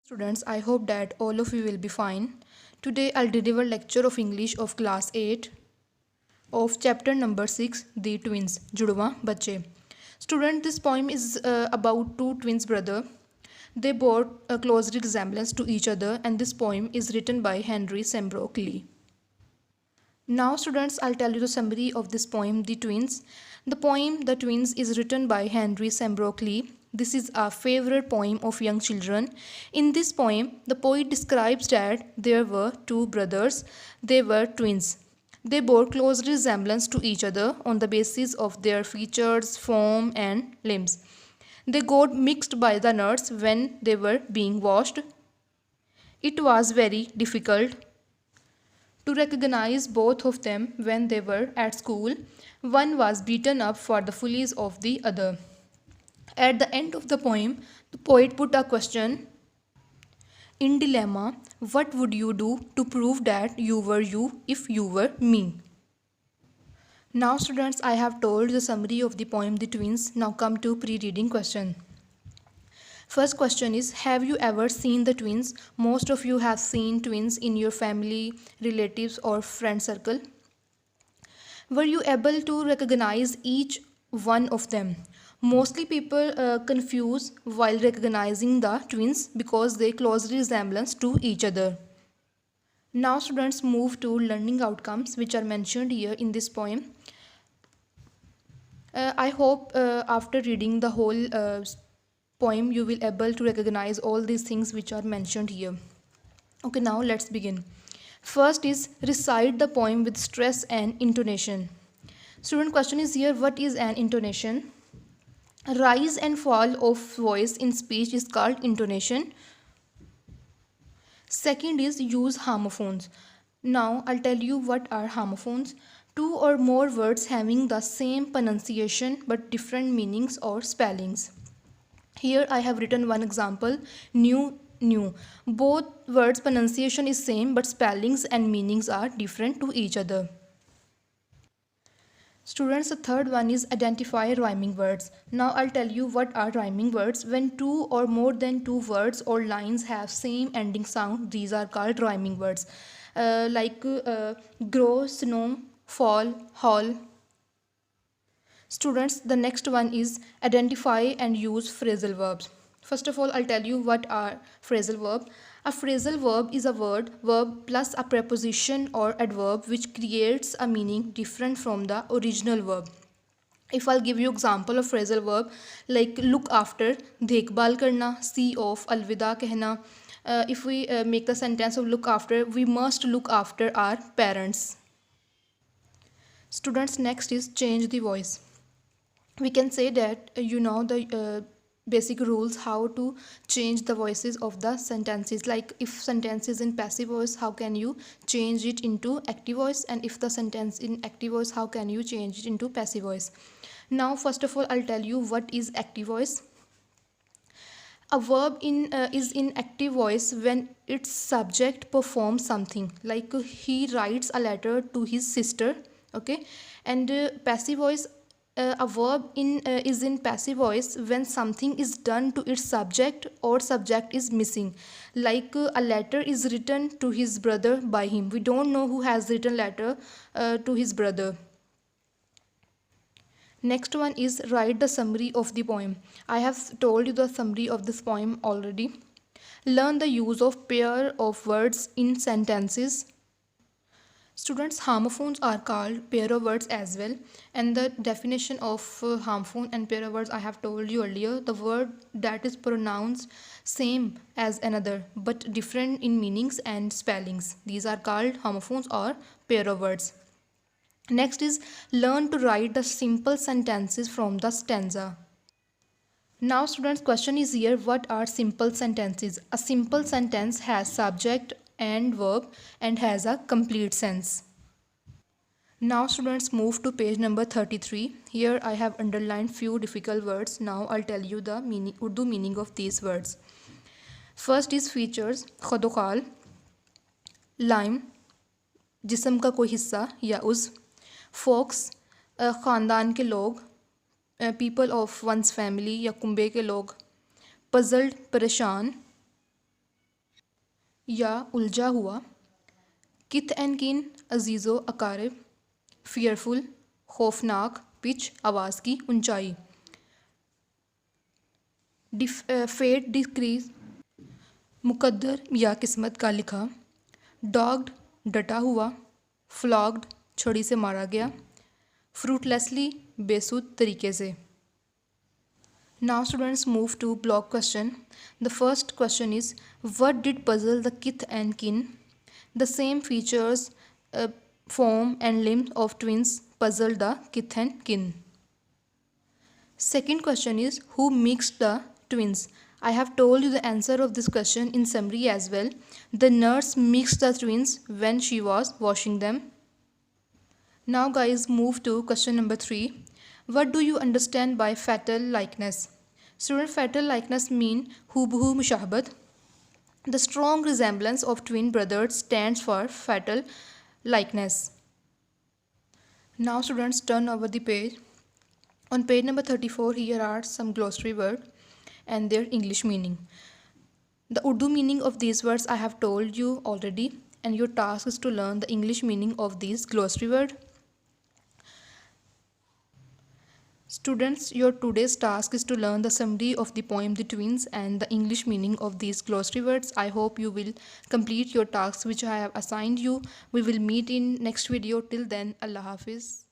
Students, I hope that all of you will be fine. Today I'll deliver lecture of English of class 8 of chapter number 6, The Twins, Judwa Bache. Student, this poem is about two twins brother. They bore a close resemblance to each other, and this poem is written by Henry Sembrook Lee. Now students, I'll tell you the summary of this poem, The Twins. The poem, The Twins, is written by Henry Sembrook Lee. This is a favorite poem of young children. In this poem, the poet describes that there were two brothers. They were twins. They bore close resemblance to each other on the basis of their features, form, and limbs. They got mixed by the nurse when they were being washed. It was very difficult to recognize both of them when they were at school. One was beaten up for the follies of the other. At the end of the poem, the poet put a question in dilemma: what would you do to prove that you were you if you were me? Now, students, I have told the summary of the poem The Twins. Now, come to pre reading question. First question is, have you ever seen the twins? Most of you have seen twins in your family, relatives, or friend circle. Were you able to recognize each one of them? Mostly people confuse while recognizing the twins because they closely resemblance to each other. Now students move to learning outcomes which are mentioned here in this poem. I hope after reading the whole poem you will able to recognize all these things which are mentioned here. Okay, now let's begin. First is recite the poem with stress and intonation. Student question is here, what is an intonation? Rise and fall of voice in speech is called intonation. Second is use homophones. Now I'll tell you what are homophones. Two or more words having the same pronunciation but different meanings or spellings. Here I have written one example, new. Both words pronunciation is same but spellings and meanings are different to each other. Students, the third one is identify rhyming words. Now I'll tell you what are rhyming words. When two or more than two words or lines have same ending sound, these are called rhyming words. Grow, snow, fall, haul. Students, the next one is identify and use phrasal verbs. First of all, I'll tell you what are phrasal verb. A phrasal verb is a verb plus a preposition or adverb which creates a meaning different from the original verb. If I'll give you example of phrasal verb like look after, देखभाल करना, see off, अलविदा कहना. If we make the sentence of look after, we must look after our parents. Students, next is change the voice. We can say that you know the basic rules how to change the voices of the sentences. Like if sentence is in passive voice, how can you change it into active voice, and if the sentence in active voice, how can you change it into passive voice. Now first of all, I'll tell you what is active voice. A verb is in active voice when its subject performs something, like he writes a letter to his sister. Okay, and passive voice, a verb is in passive voice when something is done to its subject or subject is missing, like a letter is written to his brother by him. We don't know who has written letter to his brother. Next one is write the summary of the poem. I have told you the summary of this poem already. Learn the use of pair of words in sentences. Students, homophones are called pair of words as well, and the definition of homophone and pair of words I have told you earlier. The word that is pronounced same as another but different in meanings and spellings, these are called homophones or pair of words. Next is learn to write the simple sentences from the stanza. Now students, question is here, what are simple sentences? A simple sentence has subject and verb and has a complete sense. Now students, move to page number 33. Here I have underlined few difficult words. Now I'll tell you the Urdu meaning of these words. First is features, खदोखाल, लाइम, जिस्म का कोई हिस्सा या उज़, focus, ख़ानदान के लोग, people of one's family या कुंबे के लोग, puzzled, परेशान, या उलझा हुआ, किथ एंड किन, अजीज़ो अकारिब, फियरफुल, खौफनाक, पिच आवाज़ की ऊंचाई, फेट डिक्रीज, मुकद्दर या किस्मत का लिखा, डॉग्ड डटा हुआ, फ्लॉग्ड छड़ी से मारा गया, फ्रूटलेसली बेसुध तरीके से. Now students move to block question. The first question is, what did puzzle the kith and kin? The same features, form and limbs of twins puzzled the kith and kin. Second question is, who mixed the twins? I have told you the answer of this question in summary as well. The nurse mixed the twins when she was washing them. Now guys, move to question number 3. What do you understand by fatal likeness? Student, fatal likeness mean hoobahu mushahabat. The strong resemblance of twin brothers stands for fatal likeness. Now students, turn over the page. On page number 34, here are some glossary words and their English meaning. The Urdu meaning of these words I have told you already, and your task is to learn the English meaning of these glossary words. Students, your today's task is to learn the summary of the poem The Twins and the English meaning of these glossary words. I hope you will complete your tasks which I have assigned you. We will meet in next video. Till then, Allah Hafiz.